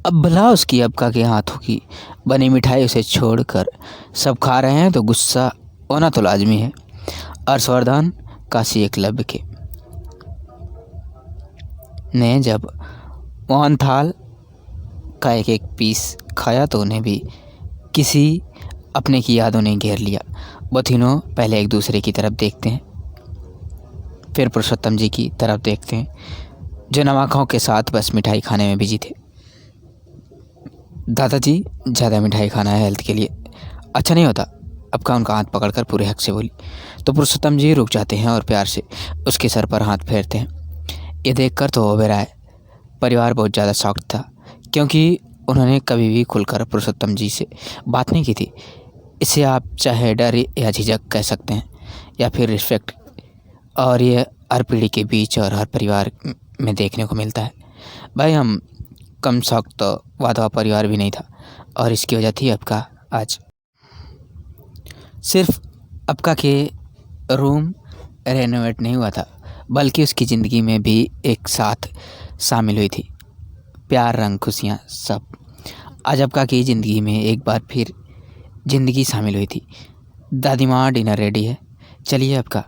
अब भला उसकी अबका के हाथों की बनी मिठाई उसे छोड़कर सब खा रहे हैं तो गुस्सा होना तो लाजमी है। हर्षवर्धन काशी एकलव्य के ने जब मोहन थाल का एक एक पीस खाया तो उन्हें भी किसी अपने की यादों ने घेर लिया। वो तीनों पहले एक दूसरे की तरफ देखते हैं, फिर पुरुषोत्तम जी की तरफ देखते हैं जो नवाखों के साथ बस मिठाई खाने में बिजी थे। दादाजी, ज़्यादा मिठाई खाना है हेल्थ के लिए अच्छा नहीं होता, अबका उनका हाथ पकड़कर पूरे हक से बोली। तो पुरुषोत्तम जी रुक जाते हैं और प्यार से उसके सर पर हाथ फेरते हैं। ये देखकर तो हो रहा है परिवार बहुत ज़्यादा शॉक्ड था, क्योंकि उन्होंने कभी भी खुलकर पुरुषोत्तम जी से बात नहीं की थी। इसे आप चाहे डर या झिझक कह सकते हैं या फिर रिस्पेक्ट, और ये हर पीढ़ी के बीच और हर परिवार में देखने को मिलता है। भाई हम कम शौक तो वाधवा परिवार भी नहीं था, और इसकी वजह थी अबका। आज सिर्फ अबका के रूम रेनोवेट नहीं हुआ था, बल्कि उसकी ज़िंदगी में भी एक साथ शामिल हुई थी प्यार, रंग, खुशियाँ सब। आज अबका की ज़िंदगी में एक बार फिर ज़िंदगी शामिल हुई थी। दादी माँ, डिनर रेडी है, चलिए अबका,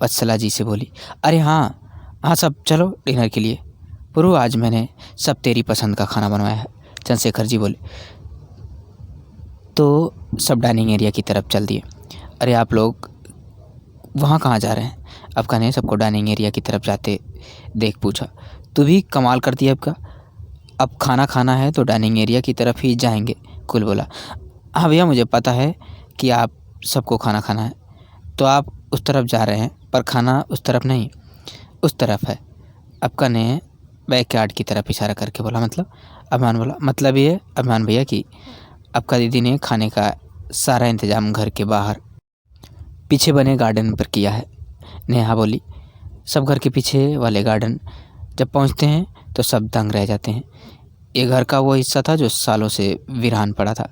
वत्सला जी से बोली। अरे हाँ हाँ सब चलो डिनर के लिए पुरु, आज मैंने सब तेरी पसंद का खाना बनवाया है, चंद्रशेखर जी बोले। तो सब डाइनिंग एरिया की तरफ चल दिए। अरे आप लोग वहाँ कहाँ जा रहे हैं? अबका ने सबको डाइनिंग एरिया की तरफ जाते देख पूछा। तू भी कमाल करती है अबका, अब खाना खाना है तो डाइनिंग एरिया की तरफ ही जाएंगे, कुल बोला। हाँ भैया मुझे पता है कि आप सबको खाना खाना है तो आप उस तरफ जा रहे हैं, पर खाना उस तरफ नहीं उस तरफ है। अबका ने बैकयार्ड की तरफ इशारा करके बोला। मतलब? अभिमान बोला। मतलब ये अभिमान भैया कि अबका दीदी ने खाने का सारा इंतज़ाम घर के बाहर पीछे बने गार्डन पर किया है, नेहा बोली। सब घर के पीछे वाले गार्डन जब पहुंचते हैं तो सब दंग रह जाते हैं। ये घर का वो हिस्सा था जो सालों से वीरान पड़ा था,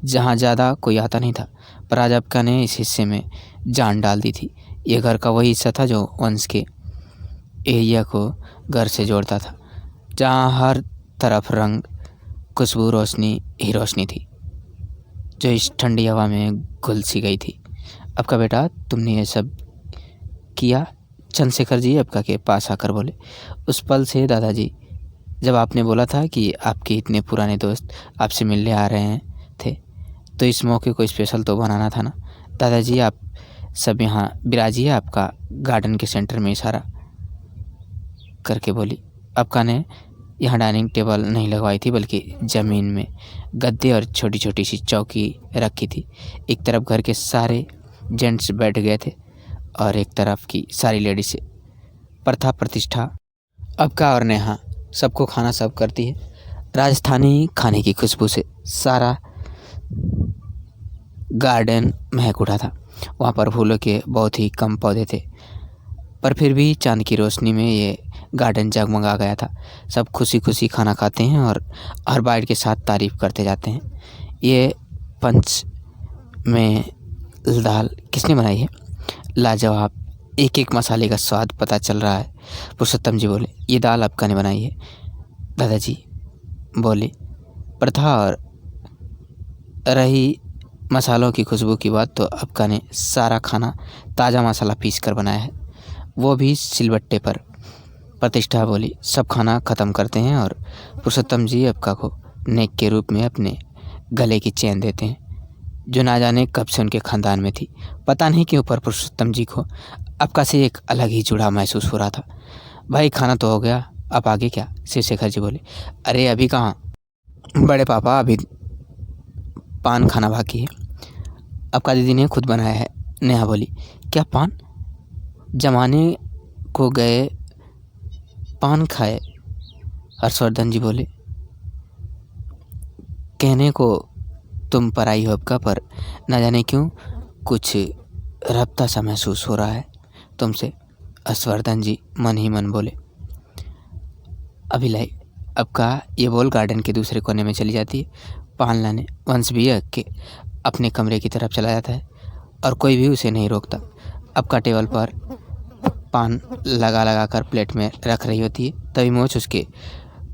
जहाँ ज़्यादा कोई आता नहीं था, पर आज अबका ने इस हिस्से में जान डाल दी थी। ये घर का वही हिस्सा था जो वंश के एरिया को घर से जोड़ता था, जहाँ हर तरफ रंग, खुशबू, रोशनी ही रोशनी थी जो इस ठंडी हवा में घुल सी गई थी। अबका बेटा तुमने ये सब किया? चंद्रशेखर जी अबका के पास आकर बोले। उस पल से दादाजी, जब आपने बोला था कि आपके इतने पुराने दोस्त आपसे मिलने आ रहे हैं थे, तो इस मौके को स्पेशल तो बनाना था ना। दादाजी आप सब यहाँ बिराजिए, आपका गार्डन के सेंटर में इशारा करके बोली। अबका ने यहाँ डाइनिंग टेबल नहीं लगवाई थी, बल्कि ज़मीन में गद्दे और छोटी छोटी सी चौकी रखी थी। एक तरफ घर के सारे जेंट्स बैठ गए थे और एक तरफ की सारी लेडीज से प्रथा प्रतिष्ठा। अबका और नेहा सबको खाना सर्व करती है। राजस्थानी खाने की खुशबू से सारा गार्डन महक उठा था। वहाँ पर फूलों के बहुत ही कम पौधे थे, पर फिर भी चांद की रोशनी में ये गार्डन जगमगा गया था। सब खुशी खुशी खाना खाते हैं और हर बाइट के साथ तारीफ करते जाते हैं। ये पंच में दाल किसने बनाई है? लाजवाब, एक एक मसाले का स्वाद पता चल रहा है, पुरुषोत्तम जी बोले। ये दाल अबका ने बनाई है, दादाजी बोले। प्रथा और रही मसालों की खुशबू की बात, तो अबका ने सारा खाना ताज़ा मसाला पीस कर बनाया है, वो भी सिलबट्टे पर, प्रतिष्ठा बोली। सब खाना ख़त्म करते हैं और पुरुषोत्तम जी अबका को नेक के रूप में अपने गले की चेन देते हैं, जो ना जाने कब से उनके ख़ानदान में थी। पता नहीं क्यों, पर पुरुषोत्तम जी को अबका से एक अलग ही जुड़ाव महसूस हो रहा था। भाई खाना तो हो गया, अब आगे क्या? शिवशेखर जी बोले। अरे अभी कहाँ बड़े पापा, अभी पान खाना बाकी है, अबका दीदी ने खुद बनाया है, नेहा बोली। क्या पान? जमाने को गए पान खाए, हर्षवर्धन जी बोले। कहने को तुम पराई हो अबका, पर न जाने क्यों कुछ रब्ता सा महसूस हो रहा है तुमसे, हर्षवर्धन जी मन ही मन बोले। अभी लाई, अबका ये बोल गार्डन के दूसरे कोने में चली जाती है पान लाने। वंश भी के अपने कमरे की तरफ चला जाता है और कोई भी उसे नहीं रोकता। अबका टेबल पर पान लगा लगा कर प्लेट में रख रही होती है, तभी मोच उसके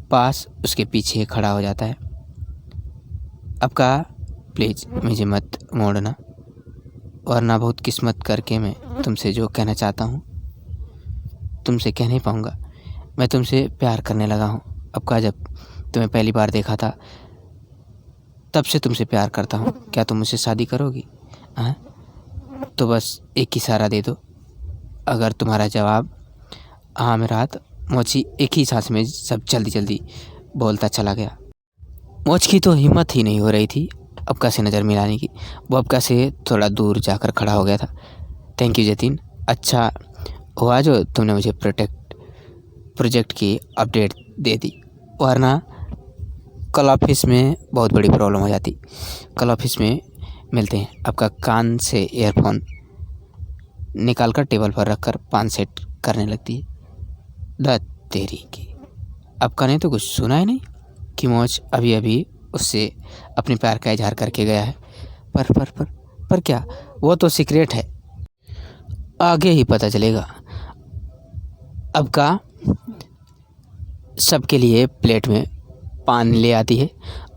पास उसके पीछे खड़ा हो जाता है। अब कहा, प्लीज़ मुझे मत मोड़ना, वरना बहुत किस्मत करके मैं तुमसे जो कहना चाहता हूँ तुमसे कह नहीं पाऊँगा। मैं तुमसे प्यार करने लगा हूँ। अब कहा, जब तुम्हें पहली बार देखा था तब से तुमसे प्यार करता हूँ। क्या तुम मुझसे शादी करोगी? हाँ, तो बस एक इशारा दे दो। अगर तुम्हारा जवाब हाँ में रहा तो मोची एक ही सांस में सब जल्दी जल्दी बोलता चला गया। मोच की तो हिम्मत ही नहीं हो रही थी अबका से नज़र मिलाने की। वो अबका से थोड़ा दूर जाकर खड़ा हो गया था। थैंक यू जतिन, अच्छा हुआ जो तुमने मुझे प्रोजेक्ट की अपडेट दे दी, वरना कल ऑफिस में बहुत बड़ी प्रॉब्लम हो जाती। कल ऑफिस में मिलते हैं। आपका कान से ईयरफोन निकालकर टेबल पर रखकर पान सेट करने लगती है। द तेरी की, आपका ने तो कुछ सुना ही नहीं कि मोच अभी अभी उससे अपने प्यार का इजहार करके गया है। पर क्या, वो तो सीक्रेट है, आगे ही पता चलेगा। अब का सबके लिए प्लेट में पान ले आती है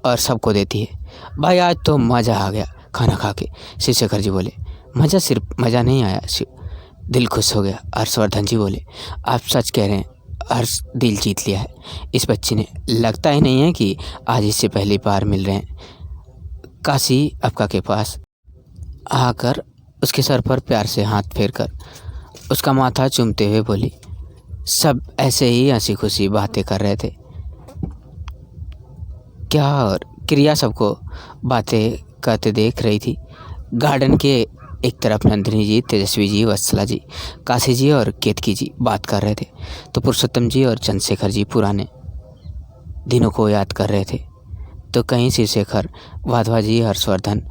और सबको देती है। भाई आज तो मज़ा आ गया खाना खा के, शिव शेखर जी बोले। मज़ा सिर्फ मज़ा नहीं आया शिव, दिल खुश हो गया। हर्षवर्धन जी बोले, आप सच कह रहे हैं, हर्ष दिल जीत लिया है इस बच्चे ने। लगता ही नहीं है कि आज इससे पहली बार मिल रहे हैं। काशी अबका के पास आकर उसके सर पर प्यार से हाथ फेरकर उसका माथा चूमते हुए बोली। सब ऐसे ही हंसी खुशी बातें कर रहे थे। क्या और क्रिया सबको बातें करते देख रही थी। गार्डन के एक तरफ नंदिनी जी, तेजस्वी जी, वत्सला जी, काशी जी और केतकी जी बात कर रहे थे, तो पुरुषोत्तम जी और चंद्रशेखर जी पुराने दिनों को याद कर रहे थे। तो कहीं शिवशेखर, वाधवा जी, हर्षवर्धन,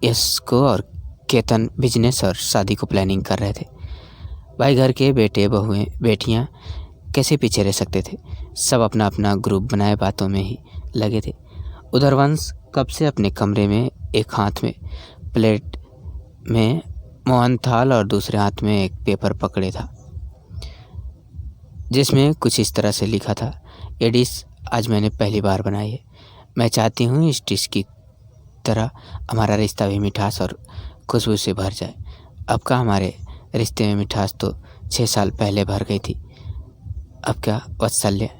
यश को और केतन बिजनेस और शादी को प्लानिंग कर रहे थे। भाई घर के बेटे बहुएं बेटियां कैसे पीछे रह सकते थे। सब अपना अपना ग्रुप बनाए बातों में ही लगे थे। उधर वंश कब से अपने कमरे में एक हाथ में प्लेट में मोहन थाल और दूसरे हाथ में एक पेपर पकड़े था, जिसमें कुछ इस तरह से लिखा था, ये डिश आज मैंने पहली बार बनाई है। मैं चाहती हूँ इस डिश की तरह हमारा रिश्ता भी मिठास और खुशबू से भर जाए। अब का हमारे रिश्ते में मिठास तो 6 साल पहले भर गई थी। अब क्या वात्सल्य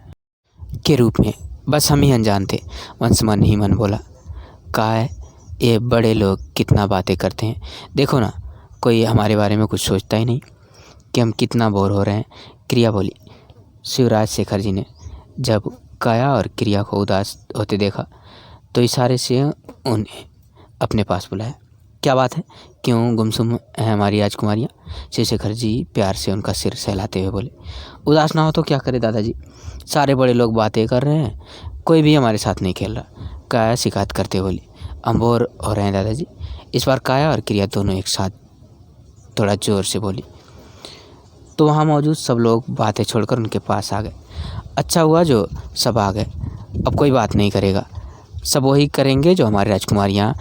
के रूप में बस हम ही अनजान थे। वंश मन ही मन बोला, कहा है ये बड़े लोग कितना बातें करते हैं, देखो ना कोई हमारे बारे में कुछ सोचता ही नहीं कि हम कितना बोर हो रहे हैं। क्रिया बोली। शिवराज शेखर जी ने जब काया और क्रिया को उदास होते देखा तो इशारे से उन्हें अपने पास बुलाया। क्या बात है, क्यों गुमसुम है हमारी राजकुमारियाँ? शिवशेखर जी प्यार से उनका सिर सहलाते हुए बोले। उदास ना हो तो क्या करे दादाजी, सारे बड़े लोग बातें कर रहे हैं, कोई भी हमारे साथ नहीं खेल रहा। काया शिकायत करते बोली, हम बोर हो रहे हैं दादाजी। इस बार काया और क्रिया दोनों एक साथ थोड़ा जोर से बोली तो वहाँ मौजूद सब लोग बातें छोड़कर उनके पास आ गए। अच्छा हुआ जो सब आ गए, अब कोई बात नहीं करेगा, सब वही करेंगे जो हमारी राजकुमारियाँ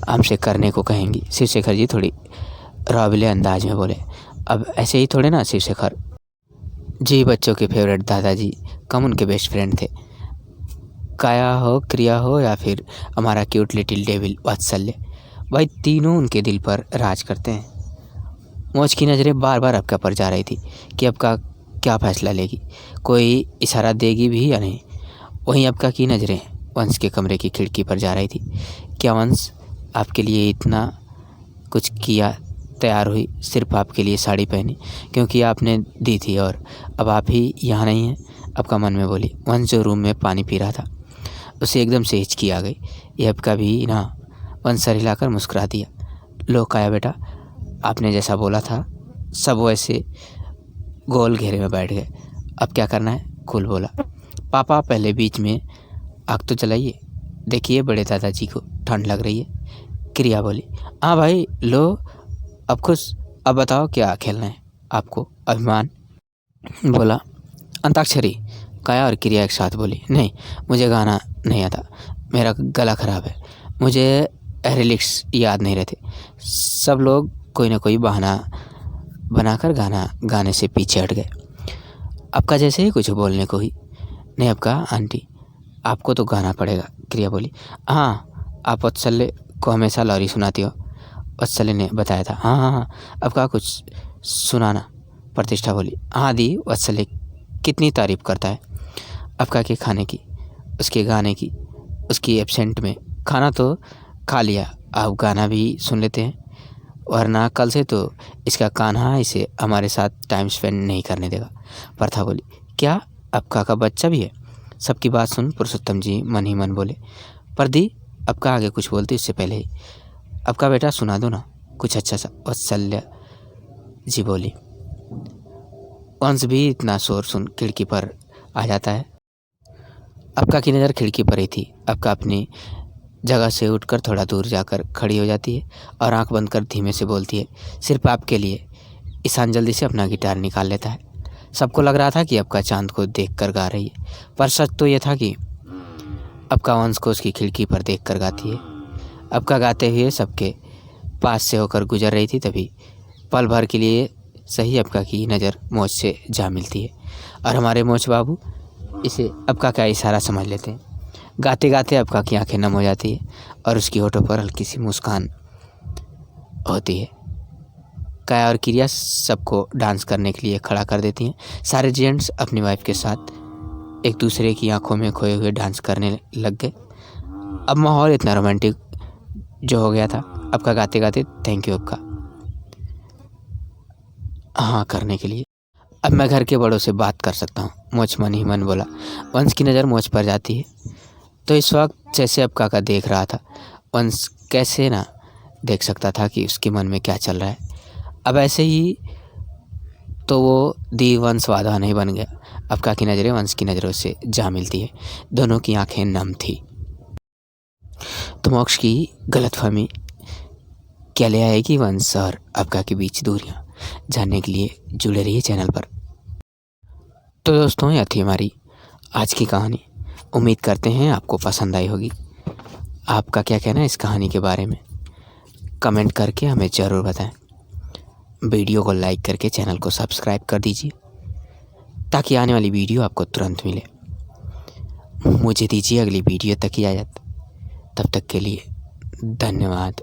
हमसे करने को कहेंगी। शिवशेखर जी थोड़ी रावले अंदाज में बोले। अब ऐसे ही थोड़े ना शिवशेखर जी बच्चों के फेवरेट दादाजी कम उनके बेस्ट फ्रेंड थे। काया हो, क्रिया हो या फिर हमारा क्यूट लिटिल डेविल वात्सल्य, भाई तीनों उनके दिल पर राज करते हैं। मौज की नज़रें बार बार अबका पर जा रही थी कि अबका क्या फैसला लेगी, कोई इशारा देगी भी या नहीं। वहीं अबका की नज़रें वंश के कमरे की खिड़की पर जा रही थी। क्या वंश आपके लिए इतना कुछ किया, तैयार हुई सिर्फ आपके लिए साड़ी पहनी क्योंकि आपने दी थी और अब आप ही यहाँ नहीं हैं? अबका मन में बोली। वंश जो रूम में पानी पी रहा था उसे एकदम से हिचकी आ गई। ये अबका भी ना। वंश सर हिलाकर मुस्कुरा दिया। लो काया बेटा, आपने जैसा बोला था सब वैसे गोल घेरे में बैठ गए। अब क्या करना है? कुल बोला। पापा पहले बीच में आग तो जलाइए, देखिए बड़े दादाजी को ठंड लग रही है। क्रिया बोली, हाँ भाई लो, अब खुश। अब बताओ क्या खेलना है आपको? अभिमान बोला। अंताक्षरी। काया और क्रिया एक साथ बोली, नहीं मुझे गाना नहीं आता, मेरा गला ख़राब है, मुझे लिरिक्स याद नहीं रहते। सब लोग कोई ना कोई बहाना बनाकर गाने से पीछे हट गए। आपका जैसे ही कुछ बोलने को ही नहीं आपका आंटी, आपको तो गाना पड़ेगा। क्रिया बोली, हाँ आप वत्सल्य को हमेशा लॉरी सुनाती हो। वत्सल्य ने बताया था। हाँ हाँ हाँ, आपका कुछ सुनाना। प्रतिष्ठा बोली, हाँ दी। वत्सल्य कितनी तारीफ करता है आपका के खाने की, उसके गाने की, उसकी एब्सेंट में। खाना तो खा लिया, आप गाना भी सुन लेते हैं, वरना कल से तो इसका कान्हा इसे हमारे साथ टाइम स्पेंड नहीं करने देगा। प्रथा बोली, क्या आपका का बच्चा भी है? सबकी बात सुन पुरुषोत्तम जी मन ही मन बोले। पर दी आपका आगे कुछ बोलती उससे पहले ही, आपका बेटा सुना दो ना कुछ अच्छा सा। वत्सल्य जी बोली। वंश भी इतना शोर सुन खिड़की पर आ जाता है। आपका की नज़र खिड़की पर ही थी। आपका अपनी जगह से उठकर थोड़ा दूर जाकर खड़ी हो जाती है और आंख बंद कर धीमे से बोलती है, सिर्फ आपके लिए। ईशान जल्दी से अपना गिटार निकाल लेता है। सबको लग रहा था कि आपका चांद को देखकर गा रही है, पर सच तो ये था कि आपका वंश को उसकी खिड़की पर देखकर गाती है। आपका गाते हुए सबके पास से होकर गुजर रही थी, तभी पल भर के लिए सही आपका की नज़र मोच से जा मिलती है और हमारे मोच बाबू इसे आपका का इशारा समझ लेते हैं। गाते गाते आपका की आंखें नम हो जाती है और उसकी होठों पर हल्की सी मुस्कान होती है। काया और क्रिया सबको डांस करने के लिए खड़ा कर देती हैं। सारे जेंट्स अपनी वाइफ के साथ एक दूसरे की आंखों में खोए हुए डांस करने लग गए। अब माहौल इतना रोमांटिक जो हो गया था आपका गाते गाते। थैंक यू आपका हाँ करने के लिए। अब मैं घर के बड़ों से बात कर सकता हूँ, मोच मन ही मन बोला। वंश की नज़र मोच पर जाती है तो इस वक्त जैसे अब काका देख रहा था, वंश कैसे ना देख सकता था कि उसके मन में क्या चल रहा है। अब ऐसे ही तो वो वंश वादा नहीं बन गया। अब काका की नज़रें वंश की नज़रों से जा मिलती है, दोनों की आंखें नम थी। तो मोक्ष की गलतफहमी क्या ले आएगी वंश और अबका के बीच दूरियां, जानने के लिए जुड़े रहिए चैनल पर। तो दोस्तों यह थी हमारी आज की कहानी। उम्मीद करते हैं आपको पसंद आई होगी। आपका क्या कहना है इस कहानी के बारे में कमेंट करके हमें ज़रूर बताएं। वीडियो को लाइक करके चैनल को सब्सक्राइब कर दीजिए ताकि आने वाली वीडियो आपको तुरंत मिले। मुझे दीजिए अगली वीडियो तक इजाज़त। तब तक के लिए धन्यवाद।